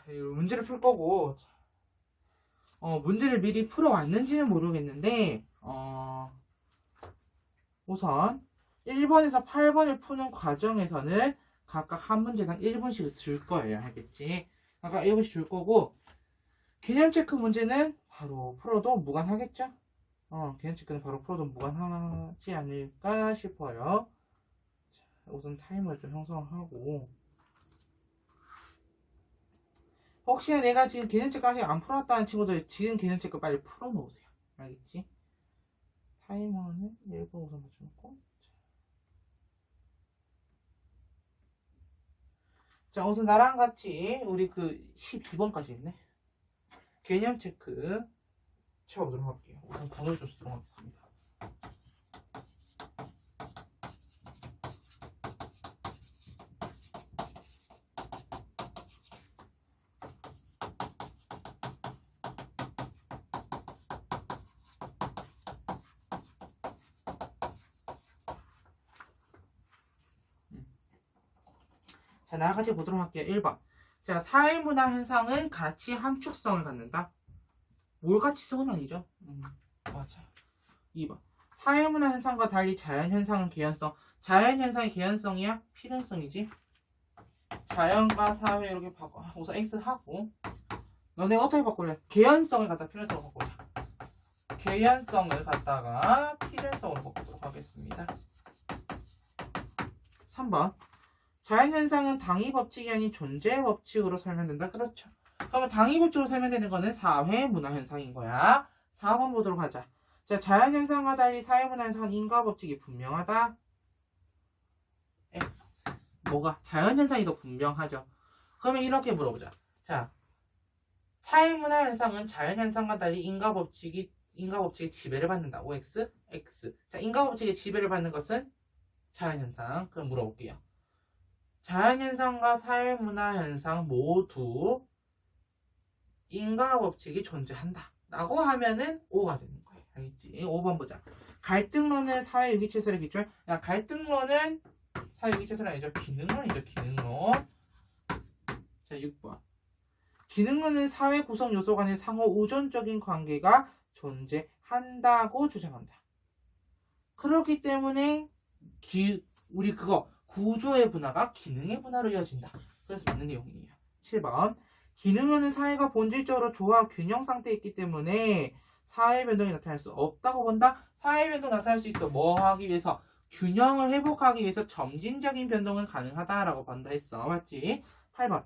문제를 풀 거고, 문제를 미리 풀어왔는지는 모르겠는데, 우선 1번에서 8번을 푸는 과정에서는 각각 한 문제당 1분씩을 줄 거예요. 알겠지? 각각 1분씩 줄 거고, 개념 체크 문제는 바로 풀어도 무관하겠죠? 개념 체크는 바로 풀어도 무관하지 않을까 싶어요. 자, 우선 타이머를 좀 형성하고, 혹시나 내가 지금 개념 체크 아직 안 풀었다는 친구들 지금 개념 체크 빨리 풀어 놓으세요. 알겠지? 타이머는 1분 우선 맞춰놓고, 자, 우선 나랑 같이 우리 그 12번까지 있네. 개념 체크 채워보도록 할게요. 우선 번호를 좀 쓰도록 하겠습니다. 자, 나랑 같이 보도록 할게요. 1번. 자, 사회문화 현상은 가치 함축성을 갖는다. 뭘 가치성은 아니죠? 맞아요. 2번. 사회문화 현상과 달리 자연현상은 개연성. 자연현상이 개연성이야? 필연성이지? 자연과 사회 이렇게 바꿔. 우선 X 하고. 너네 어떻게 바꿀래? 개연성을 갖다 필연성으로 바꾸자. 개연성을 갖다가 필연성으로 바꾸도록 하겠습니다. 3번. 자연현상은 당위 법칙이 아닌 존재 법칙으로 설명된다. 그렇죠. 그러면 당위 법칙으로 설명되는 거는 사회문화현상인 거야. 4번 보도록 하자. 자, 자연현상과 달리 사회문화현상은 인과 법칙이 분명하다. X. 뭐가? 자연현상이 더 분명하죠. 그러면 이렇게 물어보자. 자, 사회문화현상은 자연현상과 달리 인과 법칙의 지배를 받는다. OX, X. 자, 인과 법칙의 지배를 받는 것은 자연현상. 그럼 물어볼게요. 자연현상과 사회문화현상 모두 인과 법칙이 존재한다 라고 하면은 O가 되는 거예요. 알겠지? 5번 보자. 갈등론은 사회유기체설의 기출. 야, 갈등론은 사회유기체설 아니죠? 기능론이죠. 기능론. 자, 6번. 기능론은 사회 구성 요소 간의 상호 우존적인 관계가 존재한다고 주장한다. 그렇기 때문에 우리 그거 구조의 분화가 기능의 분화로 이어진다. 그래서 맞는 내용이에요. 7번. 기능론은 사회가 본질적으로 조화 균형 상태에 있기 때문에 사회 변동이 나타날 수 없다고 본다. 사회 변동 나타날 수 있어. 뭐 하기 위해서? 균형을 회복하기 위해서 점진적인 변동은 가능하다라고 본다 했어. 맞지? 8번.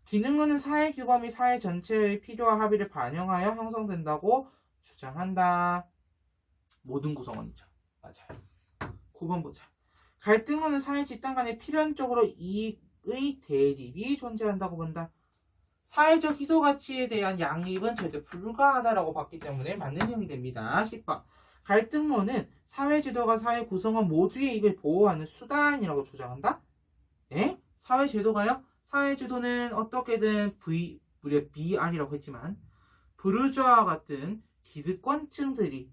기능론은 사회 규범이 사회 전체의 필요와 합의를 반영하여 형성된다고 주장한다. 모든 구성원이죠. 맞아요. 9번 보자. 갈등론은 사회 집단 간의 필연적으로 이익의 대립이 존재한다고 본다. 사회적 희소가치에 대한 양립은 절대 불가하다라고 봤기 때문에 맞는 내용이 됩니다. 10번. 갈등론은 사회제도가 사회 구성원 모두의 이익을 보호하는 수단이라고 주장한다. 에? 사회제도가요? 사회제도는 어떻게든 무려 BR이라고 했지만 부르주아와 같은 기득권층들이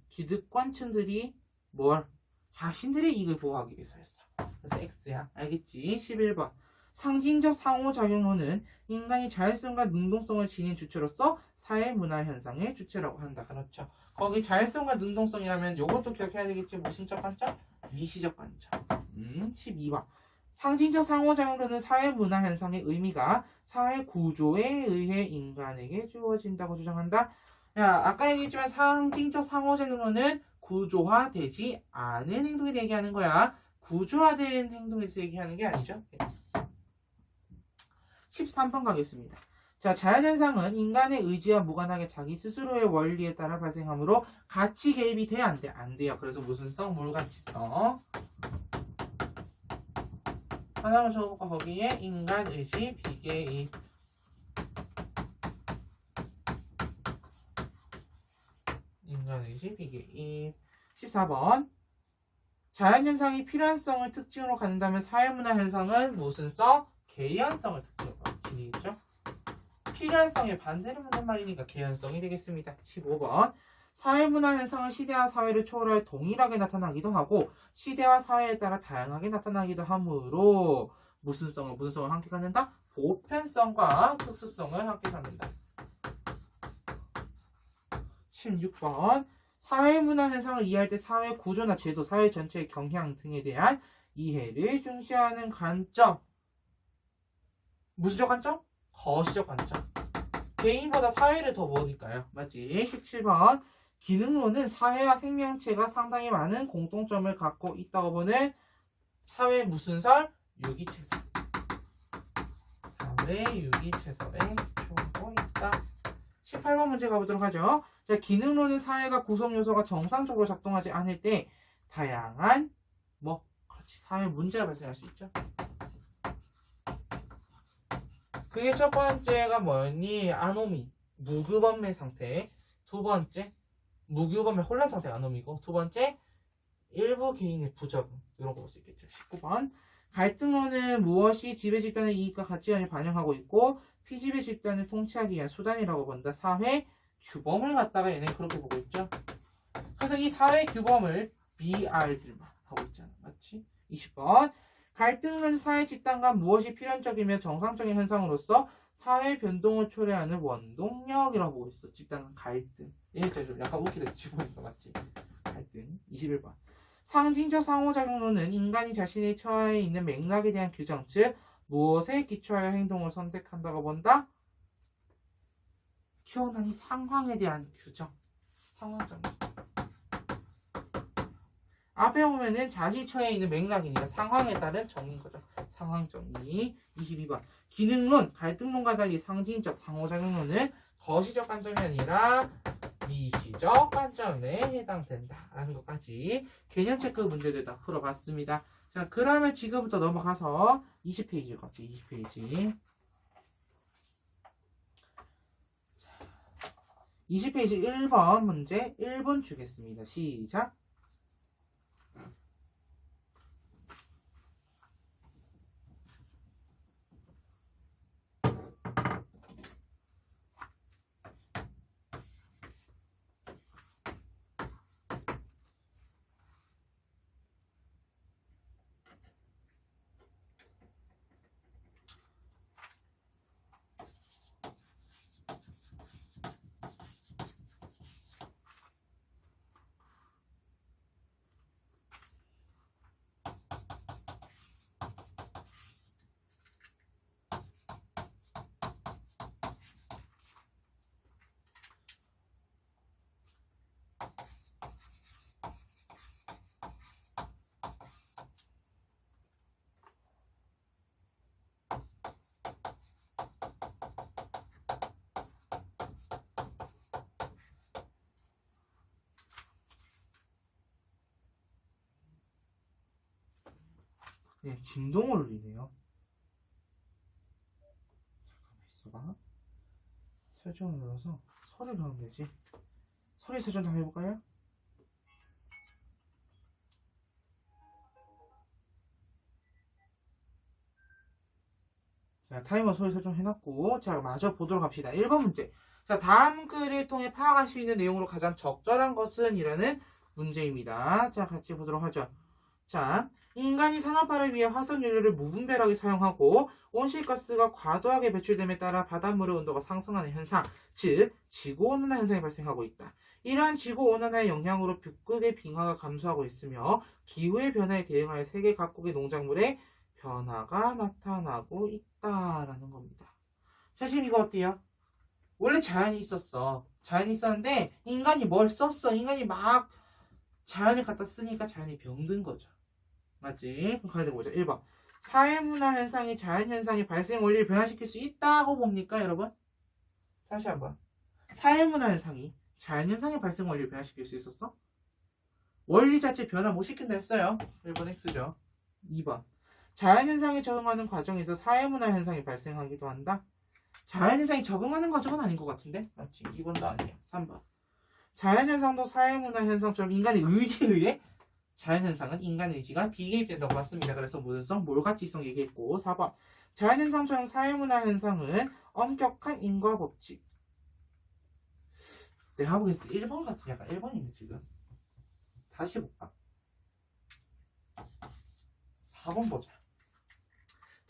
뭘? 자신들의 이익을 보호하기 위해서 했어. 그래서 X야. 알겠지? 11번. 상징적 상호작용론은 인간이 자율성과 능동성을 지닌 주체로서 사회문화현상의 주체라고 한다. 그렇죠. 거기 자율성과 능동성이라면 이것도 기억해야 되겠지. 무슨적 관점? 미시적 관점. 12번. 상징적 상호작용론은 사회문화현상의 의미가 사회구조에 의해 인간에게 주어진다고 주장한다. 야, 아까 얘기했지만 상징적 상호작용론은 구조화되지 않은 행동에 대해 얘기하는 거야. 구조화된 행동에 대해서 얘기하는 게 아니죠. 13번 가겠습니다. 자, 자연현상은 인간의 의지와 무관하게 자기 스스로의 원리에 따라 발생하므로 가치 개입이 돼야 안 돼? 안 돼요. 그래서 무슨 성? 물가치성. 하나만 적어볼까? 거기에 인간의식 비개입. 인간의식 비개입. 14번. 자연현상이 필연성을 특징으로 갖는다면 사회문화현상은 무슨 성? 개연성을 특징으로 지니겠죠? 필연성의 반대를 묻는 말이니까 개연성이 되겠습니다. 15번. 사회문화현상은 시대와 사회를 초월하여 동일하게 나타나기도 하고 시대와 사회에 따라 다양하게 나타나기도 하므로 무슨 성을 함께 갖는다? 보편성과 특수성을 함께 갖는다. 16번 사회문화 현상을 이해할 때 사회 구조나 제도, 사회 전체의 경향 등에 대한 이해를 중시하는 관점. 무슨적 관점? 거시적 관점. 개인보다 사회를 더 보니까요. 맞지? 17번 기능론은 사회와 생명체가 상당히 많은 공통점을 갖고 있다고 보는 사회 무슨 설? 유기체설. 사회 유기체설에 주고 있다. 18번 문제 가보도록 하죠. 자, 기능론은 사회가 구성 요소가 정상적으로 작동하지 않을 때 다양한 그렇지, 사회 문제가 발생할 수 있죠. 그게 첫 번째가 뭐였니? 아노미, 무규범의 상태. 두 번째, 무규범의 혼란 상태가 아노미고, 두 번째, 일부 개인의 부적응. 이런 거 볼 수 있겠죠. 19번 갈등론은 무엇이 지배 집단의 이익과 가치관을 반영하고 있고 피지배 집단을 통치하기 위한 수단이라고 본다. 사회 규범을 갖다가 얘는 그렇게 보고 있죠. 그래서 이 사회 규범을 BR들만 하고 있잖아. 맞지? 20번 갈등은 사회 집단과 무엇이 필연적이며 정상적인 현상으로서 사회 변동을 초래하는 원동력이라고 보고 있어. 집단 갈등. 얘는 좀 약간 웃기다 치보니까 맞지? 갈등. 21번 상징적 상호작용론은 인간이 자신이 처해 있는 맥락에 대한 규정, 즉 무엇에 기초하여 행동을 선택한다고 본다? 기억나니? 상황에 대한 규정. 상황정리. 앞에 보면은 자신이 처해 있는 맥락이니까 상황에 따른 정의인 거죠. 상황정리. 22번 기능론, 갈등론과 달리 상징적 상호작용론은 거시적 관점이 아니라 미시적 관점에 해당된다라는 것까지 개념 체크 문제들 다 풀어봤습니다. 자, 그러면 지금부터 넘어가서 20페이지 같이 20페이지. 20페이지 1번 문제 1번 주겠습니다. 시작. 네, 진동을 울리네요. 잠깐만 있어봐. 설정을 눌러서 소리를 하면 되지. 소리 설정 한번 해볼까요? 자, 타이머 소리 설정 해놨고, 자, 마저 보도록 합시다. 1번 문제. 자, 다음 글을 통해 파악할 수 있는 내용으로 가장 적절한 것은? 이라는 문제입니다. 자, 같이 보도록 하죠. 자, 인간이 산업화를 위해 화석연료를 무분별하게 사용하고 온실가스가 과도하게 배출됨에 따라 바닷물의 온도가 상승하는 현상, 즉 지구온난화 현상이 발생하고 있다. 이러한 지구온난화의 영향으로 북극의 빙하가 감소하고 있으며 기후의 변화에 대응하여 세계 각국의 농작물에 변화가 나타나고 있다라는 겁니다. 자, 지금 이거 어때요? 원래 자연이 있었어. 자연이 있었는데 인간이 뭘 썼어. 인간이 막 자연을 갖다 쓰니까 자연이 병든 거죠. 맞지? 그럼 가야 되고 보자. 1번. 사회문화 현상이 자연현상의 발생 원리를 변화시킬 수 있다고 봅니까, 여러분? 다시 한번. 사회문화 현상이 자연현상의 발생 원리를 변화시킬 수 있었어? 원리 자체 변화 못 시킨다 했어요. 1번 X죠. 2번. 자연현상에 적응하는 과정에서 사회문화 현상이 발생하기도 한다? 자연현상이 적응하는 과정은 아닌 것 같은데? 맞지? 2번도 아니야. 3번. 자연현상도 사회문화 현상처럼 인간의 의지에 의해 자연현상은 인간의 의지가 비개입된다고 봤습니다. 그래서 무슨성, 몰가치성 얘기했고. 4번. 자연현상처럼 사회문화 현상은 엄격한 인과 법칙. 내가 보기엔 1번 같은 약간 1번인데 지금. 다시 볼까? 4번 보자.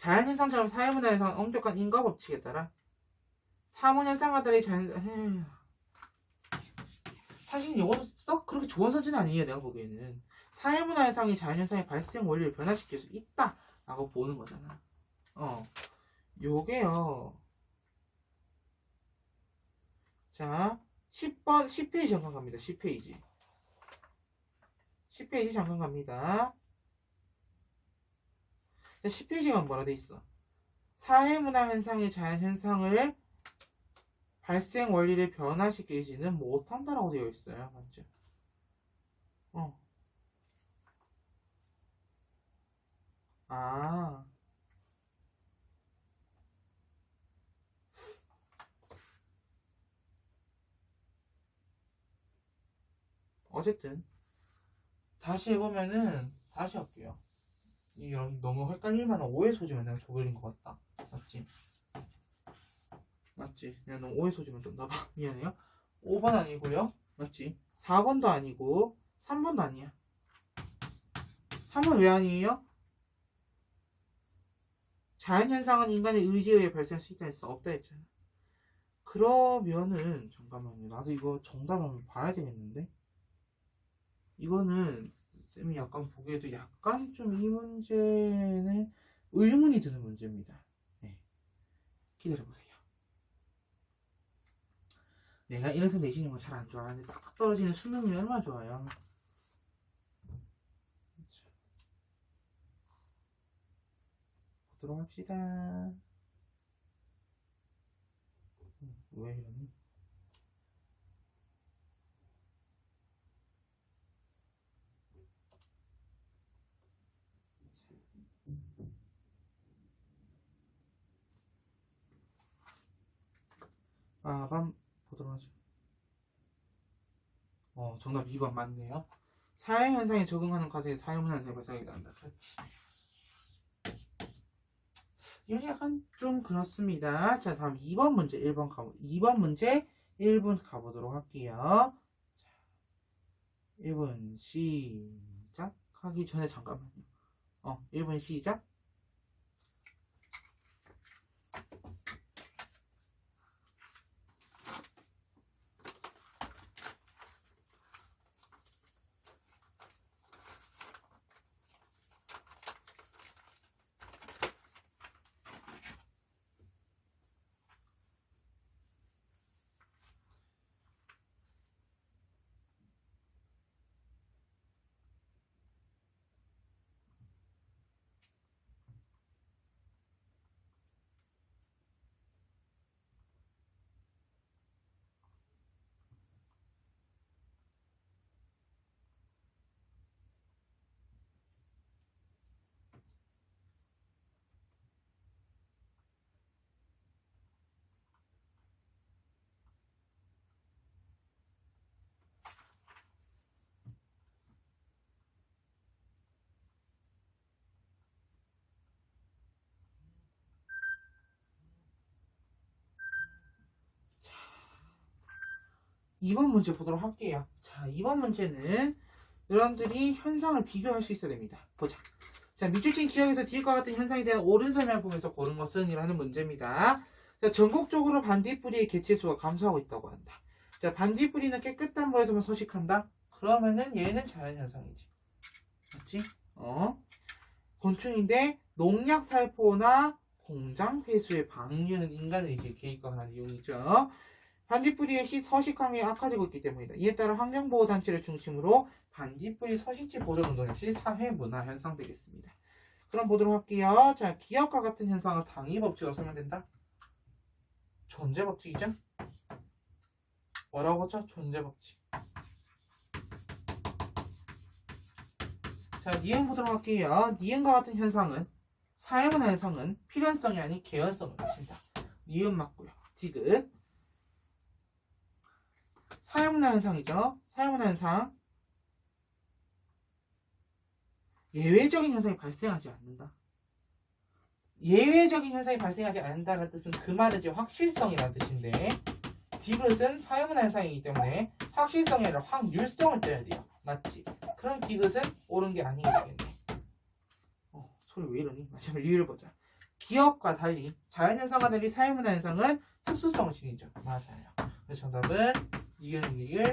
자연현상처럼 사회문화현상은 엄격한 인과법칙에 따라 사문현상과 달리 사실 이거 썩 그렇게 좋은 선지는 아니에요. 내가 보기에는 사회문화현상이 자연현상의 발생 원리를 변화시킬 수 있다 라고 보는 거잖아. 요게요. 자 10페이지 잠깐 갑니다. 10페이지 10페이지 잠깐 갑니다. 10페이지가 뭐라 돼 있어? 사회문화 현상의 자연현상을 발생 원리를 변화시키지는 못한다라고 되어 있어요. 맞죠? 아. 어쨌든 다시 해보면은 다시 할게요. 이런 너무 헷갈릴 만한 오해 소지만 내가 줘버린 것 같다. 맞지? 맞지? 내가 너무 오해 소지만 좀 나봐. 미안해요. 5번 아니고요. 맞지? 4번도 아니고 3번도 아니야. 3번 왜 아니에요? 자연현상은 인간의 의지에 의해 발생할 수 있다 했어. 없다 했잖아. 그러면은 잠깐만요. 나도 이거 정답을 한번 봐야 되겠는데? 이거는 쌤이 약간 보기에도 약간 좀 이 문제는 의문이 드는 문제입니다. 네. 기다려보세요. 내가 이래서 내신인 건 잘 안 좋아하는데 딱 떨어지는 수능이 얼마나 좋아요. 보도록 합시다. 왜 이러니? 빠밤 보도록 하죠. 정답 2번 맞네요. 사회현상에 적응하는 과정에 사회문화현상이 발생하게 된다. 그렇지. 이건 약간 좀 그렇습니다. 자, 다음 2번 문제 2번 문제 1분 가보도록 할게요. 자, 1분 시작. 하기 전에 잠깐만요. 1분 시작. 자, 2번 문제 보도록 할게요. 자, 2번 문제는 여러분들이 현상을 비교할 수 있어야 됩니다. 보자. 자, 밑줄친 기억에서 뒤과 같은 현상에 대한 옳은 설명을 보면서 고른 것은 이라는 문제입니다. 자, 전국적으로 반딧불이의 개체수가 감소하고 있다고 한다. 자, 반딧불이는 깨끗한 물에서만 서식한다? 그러면은 얘는 자연현상이지. 맞지? 곤충인데 농약 살포나 공장 폐수의 방류는 인간의 개입과 관한 이용이죠. 반딧불이의 서식 환경이 악화되고 있기 때문이다. 이에 따라 환경보호단체를 중심으로 반딧불이 서식지 보존 운동 역시 사회문화 현상 되겠습니다. 그럼 보도록 할게요. 자, 기억과 같은 현상은 당위법칙으로 설명된다. 존재법칙이죠? 뭐라고 하죠? 존재법칙. 자, 니은 보도록 할게요. 니은과 같은 현상은 사회문화 현상은 필연성이 아닌 개연성을 가진다. 니은 맞고요. 디귿. 사회문화 현상이죠. 사회문화 현상. 예외적인 현상이 발생하지 않는다. 예외적인 현상이 발생하지 않는다는 뜻은 그 말은 지금 확실성이라는 뜻인데 디귿은 사회문화 현상이기 때문에 확실성이 아니라 확률성을 떼야 돼요. 맞지? 그럼 디귿은 옳은 게 아니게 되겠네. 소리 왜 이러니? 마지막에 리을 보자. 기업과 달리 자연현상과 달리 사회문화 현상은 특수성을 지니죠. 맞아요. 그래서 정답은 이은 리을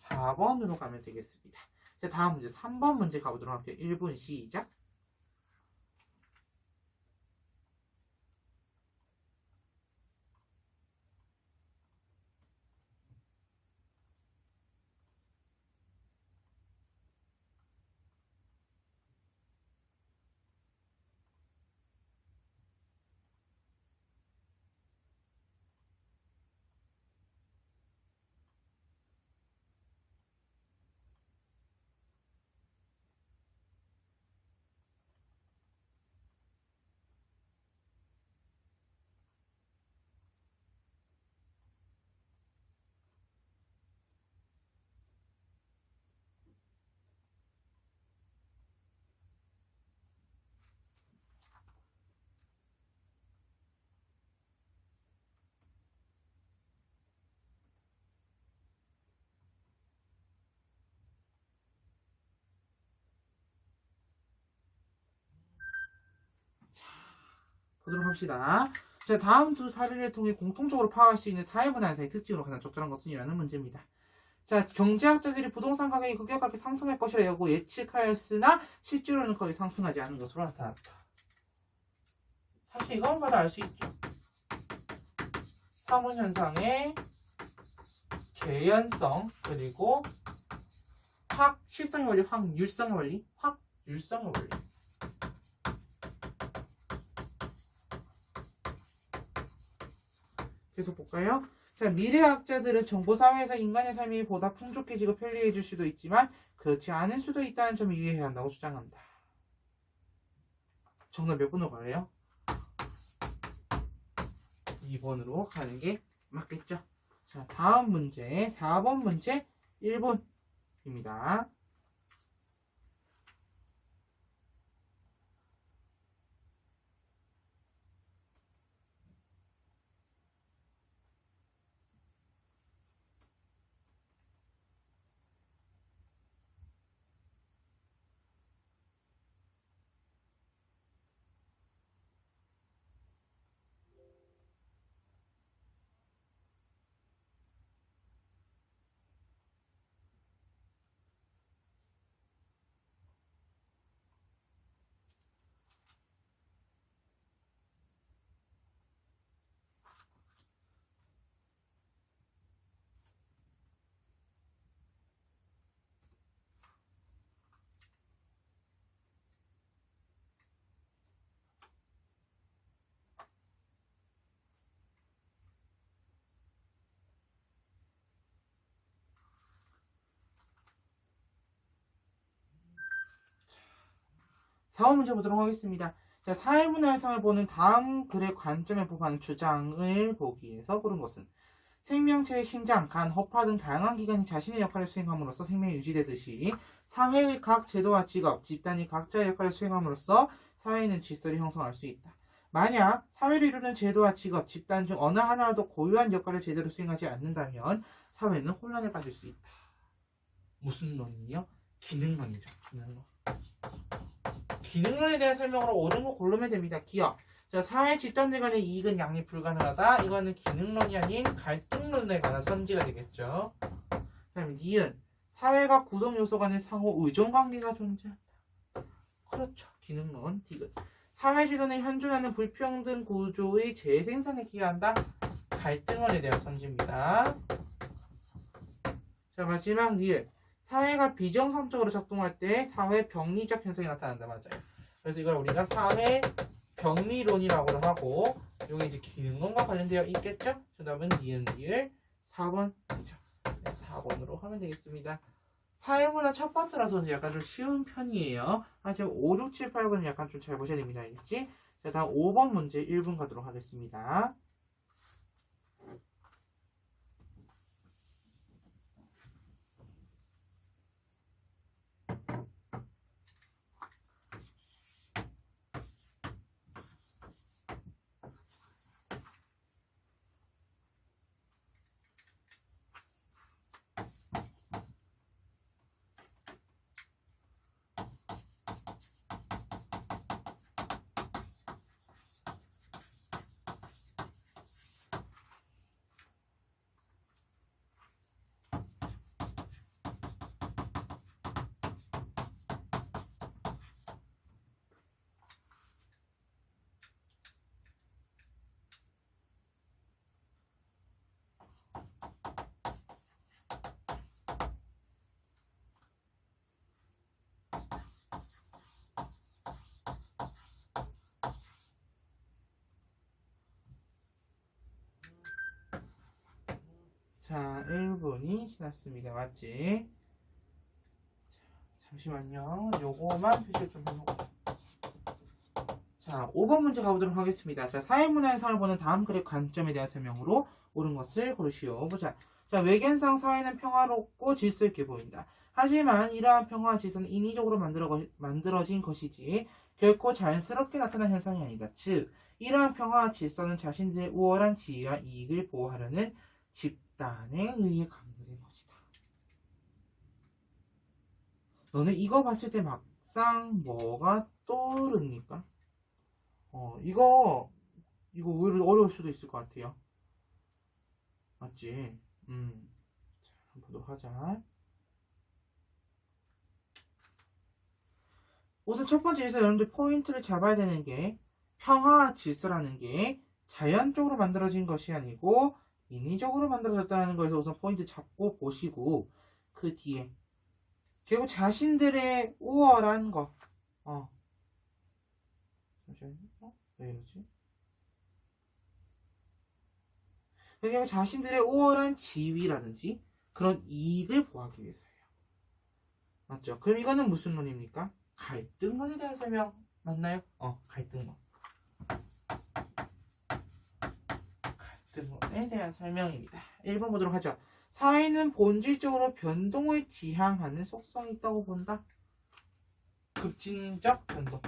4번으로 가면 되겠습니다. 자, 다음 문제 3번 문제 가보도록 할게요. 1분 시작. 보도록 합시다. 자, 다음 두 사례를 통해 공통적으로 파악할 수 있는 사회문화 현상의 특징으로 가장 적절한 것은 이라는 문제입니다. 자, 경제학자들이 부동산 가격이 급격하게 상승할 것이라고 예측하였으나 실제로는 거의 상승하지 않은 것으로 나타났다. 사실 이건 봐도 알 수 있죠. 사문현상의 개연성 그리고 확실성의 원리, 확률성의 원리, 확률성의 원리. 계속 볼까요? 자, 미래학자들은 정보사회에서 인간의 삶이 보다 풍족해지고 편리해질 수도 있지만 그렇지 않을 수도 있다는 점을 이해해야 한다고 주장한다. 정답 몇 번으로 가요? 2번으로 가는 게 맞겠죠? 자, 다음 문제 4번 문제 1번입니다. 사원 문제 보도록 하겠습니다. 자, 사회문화 현상을 보는 다음 글의 관점에 부합하는 주장을 보기 위해서 고른 것은 생명체의 심장, 간, 허파 등 다양한 기관이 자신의 역할을 수행함으로써 생명이 유지되듯이 사회의 각 제도와 직업, 집단이 각자의 역할을 수행함으로써 사회는 질서를 형성할 수 있다. 만약 사회를 이루는 제도와 직업, 집단 중 어느 하나라도 고유한 역할을 제대로 수행하지 않는다면 사회는 혼란에 빠질 수 있다. 무슨 논이요? 기능론이죠. 기능론. 기능론에 대한 설명으로 옳은 거 고르면 됩니다. 기업. 자, 사회 집단들 간의 이익은 양립 불가능하다. 이거는 기능론이 아닌 갈등론에 관한 선지가 되겠죠. 그 다음에 니은. 사회가 구성 요소 간의 상호 의존 관계가 존재한다. 그렇죠. 기능론. 디귿. 사회 주변에 현존하는 불평등 구조의 재생산에 기여한다. 갈등론에 대한 선지입니다. 자, 마지막 니은. 사회가 비정상적으로 작동할 때 사회 병리적 현상이 나타난다. 맞아요. 그래서 이걸 우리가 사회 병리론이라고도 하고 이게 이제 기능론과 관련되어 있겠죠? 정답은 니은 리을 4번이죠. 네, 4번으로 하면 되겠습니다. 사회문화 첫 번째라서 이제 약간 좀 쉬운 편이에요. 하지만 5, 6, 7, 8번은 약간 좀 잘 보셔야 됩니다. 알겠지? 자, 다음 5번 문제 1분 가도록 하겠습니다. 1분이 지났습니다. 맞지? 잠시만요. 요거만 표시 좀 해놓고. 자, 5번 문제 가보도록 하겠습니다. 자, 사회문화현상을 보는 다음 글의 관점에 대한 설명으로 옳은 것을 고르시오. 보자. 자, 외견상 사회는 평화롭고 질서 있게 보인다. 하지만 이러한 평화와 질서는 인위적으로 만들어진 것이지 결코 자연스럽게 나타난 현상이 아니다. 즉, 이러한 평화와 질서는 자신들의 우월한 지위와 이익을 보호하려는 집단에 의해 강요된 것이다. 너는 이거 봤을 때 막상 뭐가 떠오릅니까? 이거 오히려 어려울 수도 있을 것 같아요. 맞지? 자, 한번 보도록 하자. 우선 첫 번째에서 여러분들 포인트를 잡아야 되는 게 평화와 질서라는 게 자연적으로 만들어진 것이 아니고 인위적으로 만들어졌다는 거에서 우선 포인트 잡고 보시고 그 뒤에 결국 자신들의 우월한 거 잠시만요. 왜 이러지? 결국 자신들의 우월한 지위라든지 그런 이익을 보호하기 위해서예요. 맞죠? 그럼 이거는 무슨 논입니까? 갈등론에 대한 설명 맞나요? 갈등론. 갈등론에 대한 설명입니다. 1번 보도록 하죠. 사회는 본질적으로 변동을 지향하는 속성이 있다고 본다. 급진적 변동.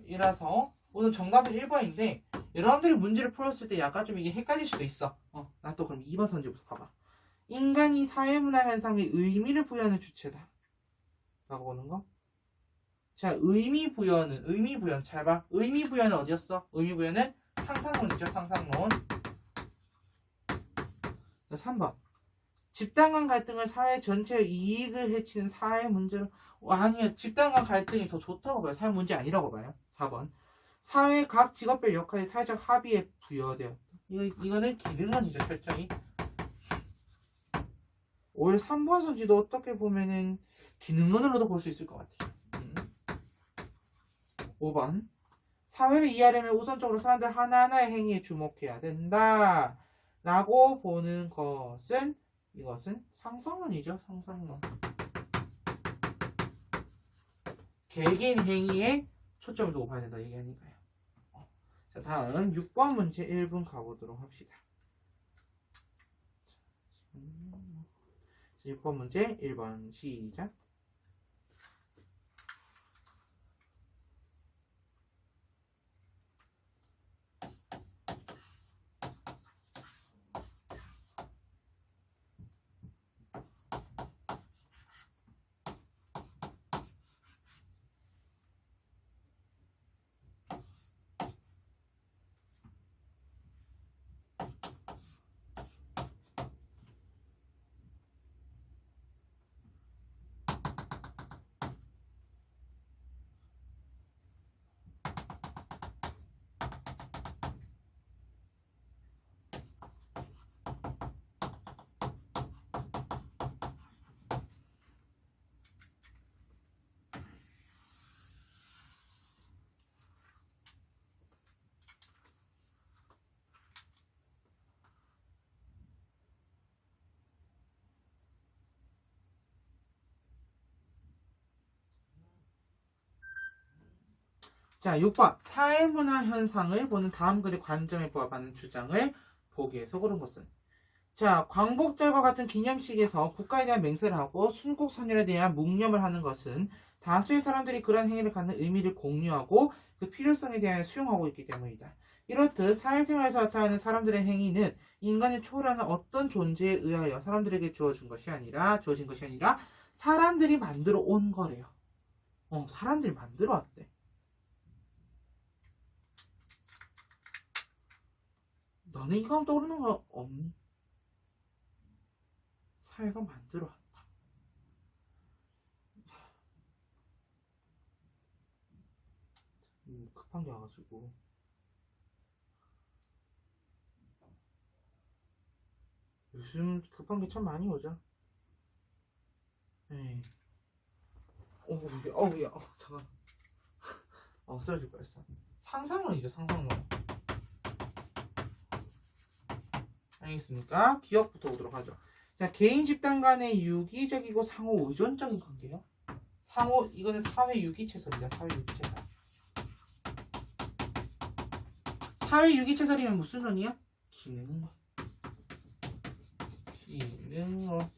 이라서 오늘 정답은 1번인데 여러분들이 문제를 풀었을 때 약간 좀 이게 헷갈릴 수도 있어. 나 또 그럼 2번 선지부터 봐봐. 인간이 사회문화 현상에 의미를 부여하는 주체다. 라고 보는 거. 자, 의미 부여는 잘 봐. 의미 부여는 어디였어? 의미 부여는 상상론이죠. 상상론. 자, 3번. 집단 간 갈등을 사회 전체의 이익을 해치는 사회 문제로 아니요. 집단 간 갈등이 더 좋다고 봐요. 사회 문제 아니라고 봐요. 4번. 사회 각 직업별 역할이 사회적 합의에 부여되었다. 이거는 기능론이죠. 철저히. 오히려 3번 선지도 어떻게 보면은 기능론으로도 볼 수 있을 것 같아요. 5번. 사회를 이해하려면 우선적으로 사람들 하나하나의 행위에 주목해야 된다. 라고 보는 것은 이것은 상상론이죠. 상상론. 개개인 행위에 초점을 두고 봐야 된다 얘기하니까요. 자, 다음 6번 문제 1분 가보도록 합시다. 6번 문제 1번 시작. 자, 6번. 사회문화 현상을 보는 다음 글의 관점에 부합하는 주장을 보기에서 고른 것은? 자, 광복절과 같은 기념식에서 국가에 대한 맹세를 하고 순국선열에 대한 묵념을 하는 것은 다수의 사람들이 그러한 행위를 갖는 의미를 공유하고 그 필요성에 대하여 수용하고 있기 때문이다. 이렇듯 사회생활에서 나타나는 사람들의 행위는 인간을 초월하는 어떤 존재에 의하여 사람들에게 주어진 것이 아니라 사람들이 만들어 온 거래요. 사람들이 만들어 왔대. 너네 이거 하면 떠오르는 거 없니? 사회가 만들어 왔다. 급한 게 와가지고. 요즘 급한 게 참 많이 오죠. 에이. 야, 잠깐. 쓰러질 뻔했어. 상상론이죠, 상상론. 알겠습니까? 기억부터 보도록 하죠. 자, 개인 집단 간의 유기적이고 상호 의존적인 관계요. 이거는 사회 유기체설이다. 사회 유기체설. 사회 유기체설이면 무슨 론이야? 기능론.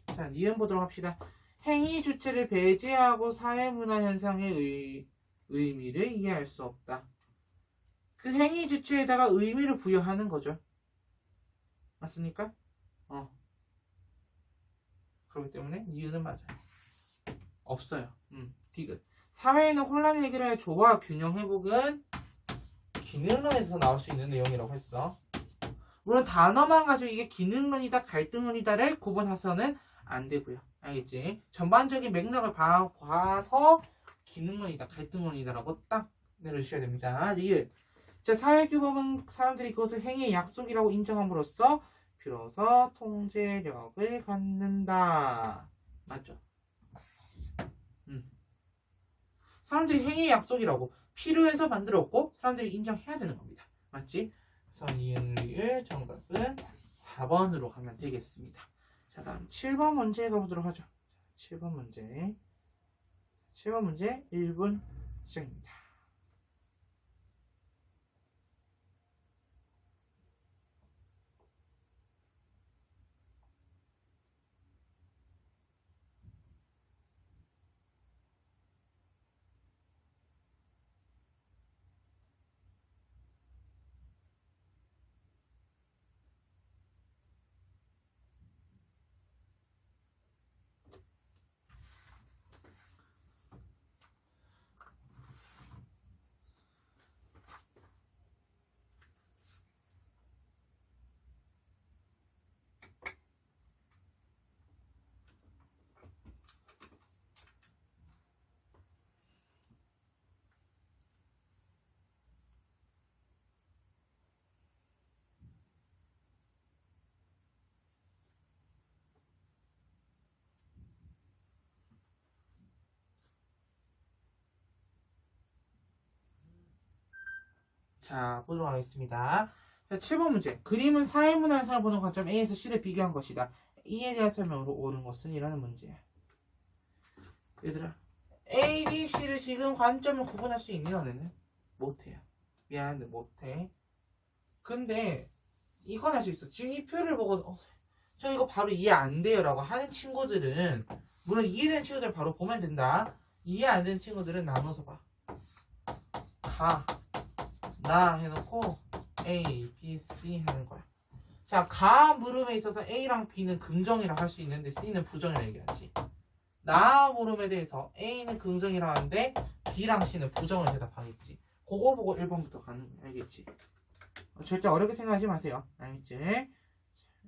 자, 니은 보도록 합시다. 행위 주체를 배제하고 사회문화 현상의 의미를 이해할 수 없다. 그 행위 주체에다가 의미를 부여하는 거죠. 맞습니까? 그렇기 때문에 니은은 맞아요. 없어요. 디귿. 사회에는 혼란을 해결할 조화, 균형 회복은 기능론에서 나올 수 있는 내용이라고 했어. 물론 단어만 가지고 이게 기능론이다, 갈등론이다를 구분해서는 안 되고요. 알겠지? 전반적인 맥락을 봐서 기능론이다, 갈등론이다라고 딱 내려주셔야 됩니다. 리을. 자, 사회규범은 사람들이 그것을 행위의 약속이라고 인정함으로써 비로소 통제력을 갖는다. 맞죠? 사람들이 행위의 약속이라고 필요해서 만들었고 사람들이 인정해야 되는 겁니다. 맞지? 그래서 니은 리을 정답은 4번으로 가면 되겠습니다. 자, 다음 7번 문제 가보도록 하죠. 7번 문제 1분 시작입니다. 자, 보도록 하겠습니다. 자, 7번 문제. 그림은 사회문화 현상을 보는 관점 A에서 C를 비교한 것이다. E에 대한 설명으로 옳은 것은 이라는 문제야. 얘들아, A, B, C를 지금 관점을 구분할 수 있니 너네는? 못해요. 미안한데 못해. 근데 이건 할 수 있어. 지금 이 표를 보고 저 이거 바로 이해 안 돼요 라고 하는 친구들은, 물론 이해되는 친구들 바로 보면 된다. 이해 안 되는 친구들은 나눠서 봐. 나 해놓고 A, B, C 하는 거야. 자, 가 물음에 있어서 A랑 B는 긍정이라 할 수 있는데 C는 부정이라 얘기하지. 나 물음에 대해서 A는 긍정이라 하는데 B랑 C는 부정을 대답하겠지. 그거 보고 1번부터 가는 거야. 알겠지? 절대 어렵게 생각하지 마세요. 알겠지?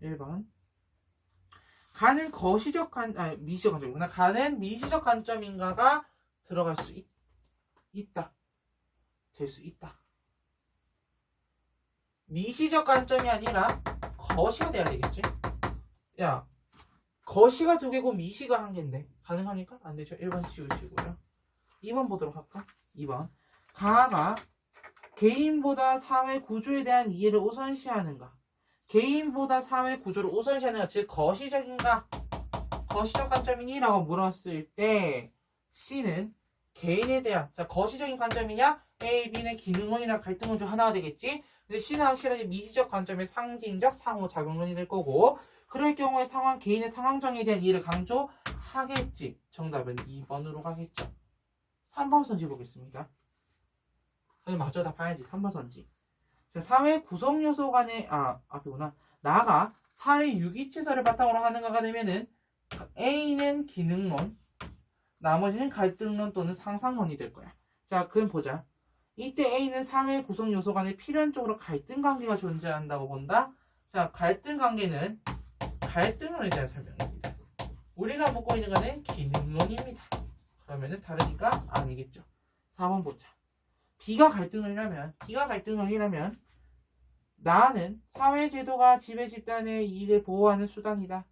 1번. 가는 미시적 관점이구나. 가는 미시적 관점인가가 들어갈 수 있다. 될 수 있다. 미시적 관점이 아니라 거시가 돼야 되겠지? 야, 거시가 2개고 미시가 1개인데 가능합니까? 안 되죠. 1번 지우시고요. 2번 보도록 할까? 2번. 가가 개인보다 사회 구조에 대한 이해를 우선시하는가? 개인보다 사회 구조를 우선시하는가? 즉 거시적인가? 거시적 관점이니? 라고 물었을 때 C는 개인에 대한, 자, 거시적인 관점이냐? A, B는 기능론이나 갈등론 중 하나가 되겠지? 근데 C는 확실하게 미시적 관점의 상징적 상호작용론이 될 거고, 그럴 경우에 개인의 상황정에 대한 이해를 강조하겠지. 정답은 2번으로 가겠죠. 3번 선지 보겠습니다. 맞죠? 다 봐야지. 3번 선지. 자, 사회 구성 요소 간의, 앞이구나. 나가 사회 유기체설을 바탕으로 하는가가 되면은 A는 기능론, 나머지는 갈등론 또는 상상론이 될 거야. 자, 그럼 보자. 이때 A는 사회 구성 요소 간에 필연적으로 갈등 관계가 존재한다고 본다. 자, 갈등 관계는 갈등론에 대한 설명입니다. 우리가 묻고 있는 거는 기능론입니다. 그러면은 다르니까 아니겠죠. 4번 보자. B가 갈등론이라면 나는 사회 제도가 지배 집단의 이익을 보호하는 수단이다.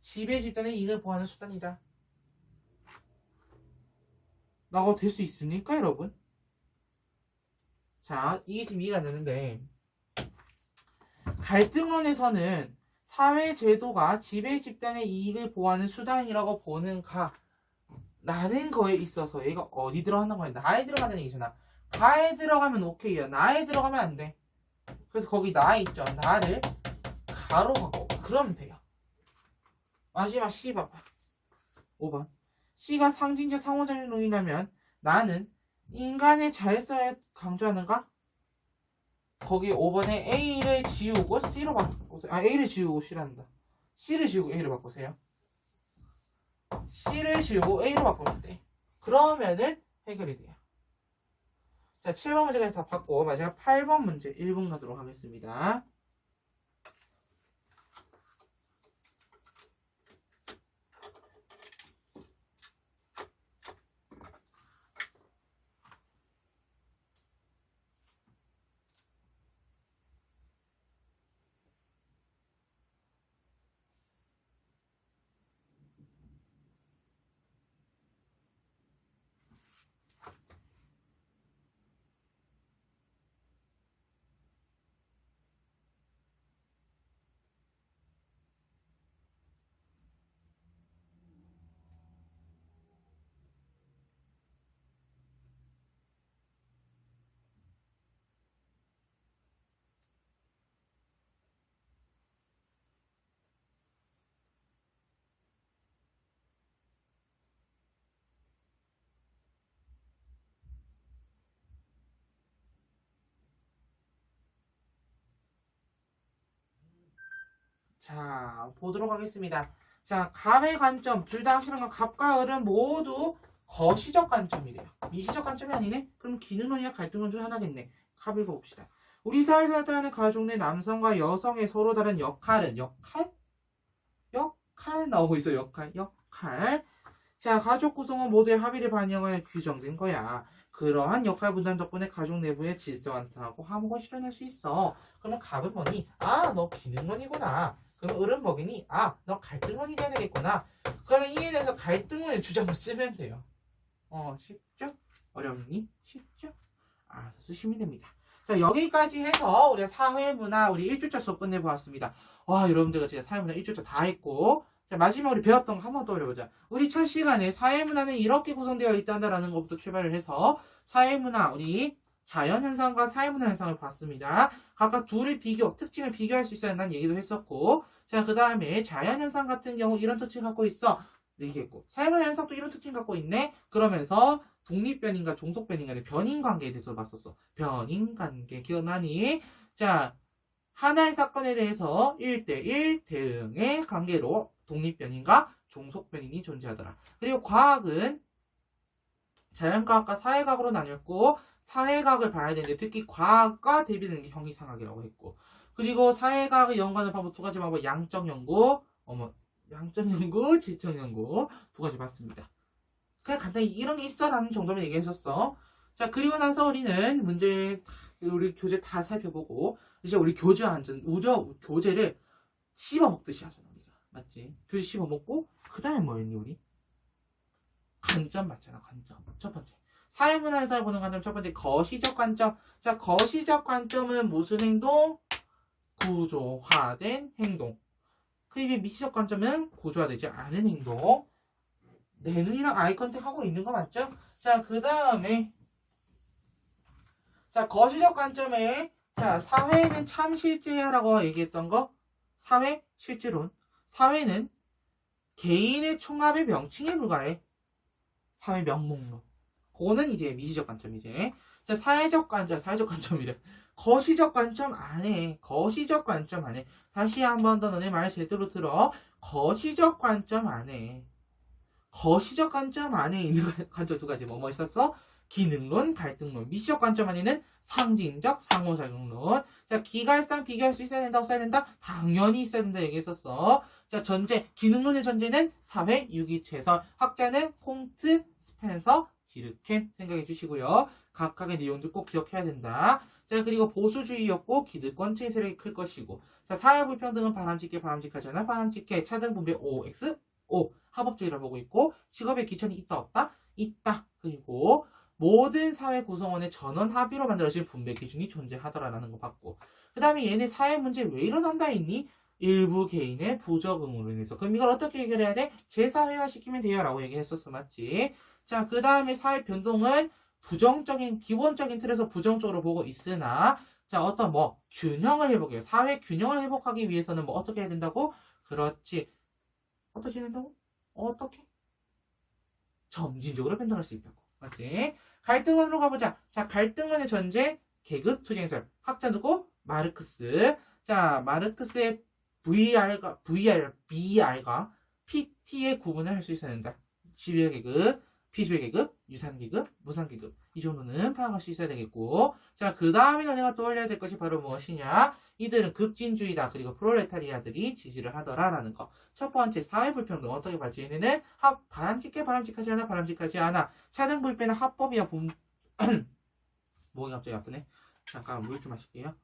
지배 집단의 이익을 보호하는 수단이다. 라고 될 수 있습니까, 여러분? 자, 이게 지금 이해가 안 되는데, 갈등론에서는 사회제도가 지배 집단의 이익을 보호하는 수단이라고 보는가 라는 거에 있어서 얘가 어디 들어간다는 거야? 나에 들어간다는 얘기잖아. 가에 들어가면 오케이야. 나에 들어가면 안 돼. 그래서 거기 나 있죠. 나를 가로 하고 그러면 돼요. 마지막 C 봐봐. 5번. C가 상징적 상호작용론이라면 나는 인간의 자율성을 강조하는가? 거기 5번에 A를 지우고 C로 바꾸세요. A를 지우고 C란다. C를 지우고 A로 바꾸세요. C를 지우고 A로 바꾸면 돼. 그러면은 해결이 돼요. 자, 7번 문제까지 다 받고 마지막 8번 문제 1분 가도록 하겠습니다. 자, 보도록 하겠습니다. 자, 갑의 관점, 둘 다 확실한 건 갑과 을은 모두 거시적 관점이래요. 미시적 관점이 아니네? 그럼 기능론이나 갈등론 중 하나겠네. 갑 읽어봅시다. 우리 사회에서 나타나는 가족 내 남성과 여성의 서로 다른 역할은, 역할 나오고 있어요. 역할. 자, 가족 구성은 모두의 합의를 반영하여 규정된 거야. 그러한 역할 분담 덕분에 가족 내부의 질서가 나타나고 화목을 실현할 수 있어. 그러면 갑은 뭐니? 아, 너 기능론이구나. 그럼 을은 뭐겠니? 아, 너 갈등론이 돼야 되겠구나. 그러면 이에 대해서 갈등론의 주장을 쓰면 돼요. 쉽죠? 어렵니? 쉽죠? 알아서 쓰시면 됩니다. 자, 여기까지 해서 우리가 사회문화 우리 1주차 수업 끝내보았습니다. 와, 여러분들과 진짜 사회문화 1주차 다 했고, 자, 마지막 우리 배웠던 거 한번 떠올려보자. 우리 첫 시간에 사회문화는 이렇게 구성되어 있다라는 것부터 출발을 해서 사회문화, 우리 자연현상과 사회문화 현상을 봤습니다. 각각 둘의 특징을 비교할 수 있어야 한다는 얘기도 했었고, 자, 그 다음에 자연현상 같은 경우 이런 특징 갖고 있어. 얘기했고, 사회문화 현상도 이런 특징 갖고 있네. 그러면서 독립변인과 종속변인간의 변인관계에 대해서 봤었어. 변인관계 기억나니? 자, 하나의 사건에 대해서 1대1 대응의 관계로 독립변인과 종속변인이 존재하더라. 그리고 과학은 자연과학과 사회과학으로 나뉘었고, 사회과학을 봐야 되는데 특히 과학과 대비되는 게 형이상학이라고 했고, 그리고 사회과학의 연관을 방법 두 가지 방법, 양적연구, 질적연구 두 가지 봤습니다. 그냥 간단히 이런 게 있어라는 정도만 얘기했었어. 자, 그리고 나서 우리는 우리 교재 다 살펴보고 이제 우리 교재 교재를 씹어먹듯이 하잖아 우리가. 맞지? 교재 씹어먹고 그 다음에 뭐였니 우리? 관점 맞잖아. 관점. 첫 번째 사회문화에서 보는 관점 첫 번째 거시적 관점. 자, 거시적 관점은 무슨 행동? 구조화된 행동. 그리고 미시적 관점은 구조화되지 않은 행동. 내 눈이랑 아이 컨택 하고 있는 거 맞죠? 자, 그 다음에 자, 거시적 관점에 자, 사회는 참 실제야라고 얘기했던 거 사회 실제론. 사회는 개인의 총합의 명칭에 불과해. 사회 명목론. 그거는 이제 미시적 관점이지. 자, 사회적 관점이래. 거시적 관점 안에. 거시적 관점 안에. 다시 한 번 더 너네 말 제대로 들어. 거시적 관점 안에. 거시적 관점 안에 있는 관점 두 가지 뭐 있었어? 기능론, 갈등론. 미시적 관점 안에는 상징적 상호작용론. 자, 기갈상 비교할 수 있어야 된다, 없어야 된다? 당연히 있어야 된다 얘기했었어. 자, 기능론의 전제는 사회, 유기체설. 학자는 콩트, 스펜서, 디르켐 생각해 주시고요. 각각의 내용들 꼭 기억해야 된다. 자, 그리고 보수주의였고 기득권체의 세력이 클 것이고. 자, 사회불평등은 바람직하잖아. 바람직해. 차등 분배 OX, O. 합법주의라고 보고 있고, 직업의 기천이 있다, 없다? 있다. 그리고 모든 사회 구성원의 전원 합의로 만들어진 분배 기준이 존재하더라라는 거 봤고, 그 다음에 얘네 사회 문제 왜 일어난다 했니? 일부 개인의 부적응으로 인해서. 그럼 이걸 어떻게 해결해야 돼? 재사회화 시키면 돼요 라고 얘기했었어. 맞지? 자, 그 다음에 사회 변동은 부정적인 기본적인 틀에서 부정적으로 보고 있으나, 자, 어떤 균형을 회복해요. 사회 균형을 회복하기 위해서는 어떻게 해야 된다고? 그렇지. 어떻게 해야 된다고? 어떻게? 점진적으로 변동할 수 있다고. 맞지? 갈등론으로 가보자. 자, 갈등론의 전제, 계급 투쟁설. 학자 누구? 마르크스. 자, 마르크스의 BR과 PT의 구분을 할 수 있어야 된다. 지배계급, 피지배계급, 유산계급, 무산계급. 이 정도는 파악할 수 있어야 되겠고. 자, 그 다음에 너네가 떠올려야 될 것이 바로 무엇이냐? 이들은 급진주의다. 그리고 프롤레타리아들이 지지를 하더라라는 거. 첫 번째, 사회불평등. 어떻게 봤지? 얘네는 바람직하지 않아? 바람직하지 않아. 차등불변은 합법이야. 목이 갑자기 아프네. 잠깐 물 좀 마실게요.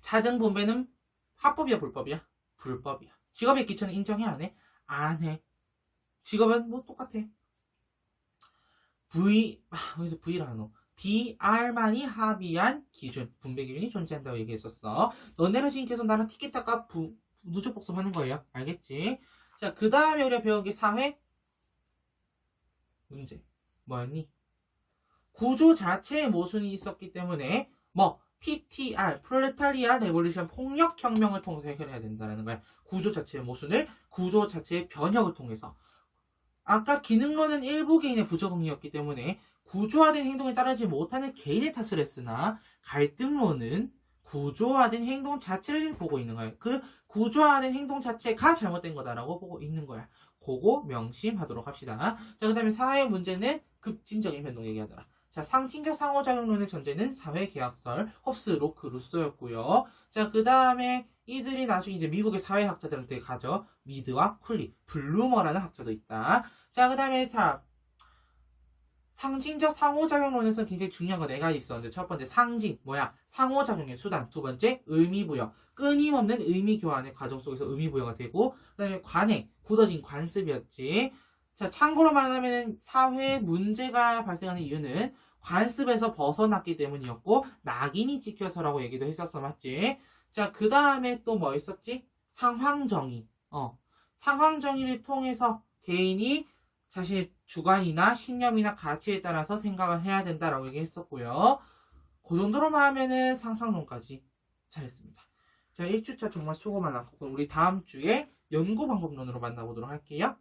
차등 분배는 합법이야, 불법이야? 불법이야. 직업의 기초는 인정해, 안 해? 안 해. 직업은 똑같아. 여기서 V를 하노. BR만이 합의한 기준, 분배 기준이 존재한다고 얘기했었어. 너네는 지금 계속 나랑 티키타카 누적 복습하는 거예요. 알겠지? 자, 그 다음에 우리가 배운 게 사회 문제. 뭐였니? 구조 자체에 모순이 있었기 때문에 PTR, 프롤레타리아 레볼루션 폭력혁명을 통해서 해결해야 된다는 거야. 구조 자체의 모순을 구조 자체의 변혁을 통해서. 아까 기능론은 일부 개인의 부적응이었기 때문에 구조화된 행동에 따르지 못하는 개인의 탓을 했으나, 갈등론은 구조화된 행동 자체를 보고 있는 거야. 그 구조화된 행동 자체가 잘못된 거다라고 보고 있는 거야. 그거 명심하도록 합시다. 자, 그 다음에 사회 문제는 급진적인 변동 얘기하더라. 자, 상징적 상호작용론의 전제는 사회계약설, 홉스, 로크, 루소였고요. 자, 그 다음에 이들이 나중에 이제 미국의 사회학자들한테 가죠. 미드와 쿨리, 블루머라는 학자도 있다. 자, 그 다음에 상징적 상호작용론에서 굉장히 중요한 거 4가지 있었는데, 첫 번째 상징, 상호작용의 수단. 두 번째 의미부여, 끊임없는 의미교환의 과정 속에서 의미부여가 되고, 그 다음에 관행, 굳어진 관습이었지. 자, 참고로 말하면 사회 문제가 발생하는 이유는 관습에서 벗어났기 때문이었고, 낙인이 찍혀서라고 얘기도 했었어. 맞지? 자, 그 다음에 또 뭐 있었지? 상황정의. 상황정의를 통해서 개인이 자신의 주관이나 신념이나 가치에 따라서 생각을 해야 된다라고 얘기했었고요. 그 정도로만 하면은 상상론까지 잘했습니다. 자, 1주차 정말 수고 많았고, 우리 다음 주에 연구방법론으로 만나보도록 할게요.